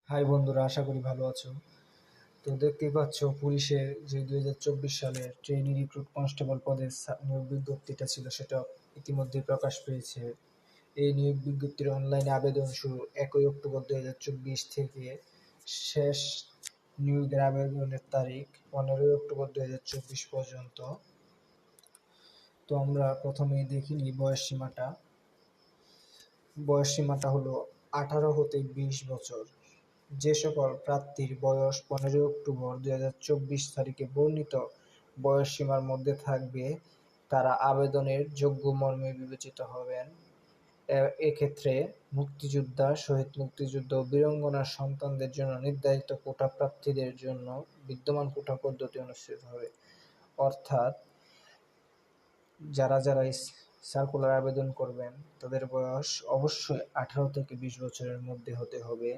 High বন্ধুরা, আশা করি ভালো আছো। তো দেখতেই পাচ্ছ, পুলিশের যে 2024 সালের ট্রেনি রিক্রুট কনস্টেবল পদের নিয়োগ বিজ্ঞপ্তিটা ছিল, সেটা ইতিমধ্যে প্রকাশ পেয়েছে। এই নিয়োগ বিজ্ঞপ্তির অনলাইনে আবেদন শুরু 1 অক্টোবর 2024 থেকে। শেষ নিয়োগের আবেদনের তারিখ 15 অক্টোবর 2024 পর্যন্ত। তো আমরা প্রথমেই দেখিনি বয়স সীমাটা হলো 18 হতে 20 বছর। যে সকল প্রার্থীর বয়স 15 অক্টোবর 2024 তারিখে বর্ণিত বয়সসীমার মধ্যে থাকবে, তারা আবেদনের যোগ্য মর্মে বিবেচিত হবেন। এক্ষেত্রে মুক্তিযোদ্ধা, শহীদ মুক্তিযুদ্ধ ও বীরাঙ্গনার সন্তানদের জন্য নির্ধারিত কোটা প্রার্থীদের জন্য বিদ্যমান কোটা পদ্ধতি অনুষ্ঠিত হবে। অর্থাৎ যারা যারা এই সার্কুলার আবেদন করবেন, তাদের বয়স অবশ্যই 18 থেকে 20 বছরের মধ্যে হতে হবে।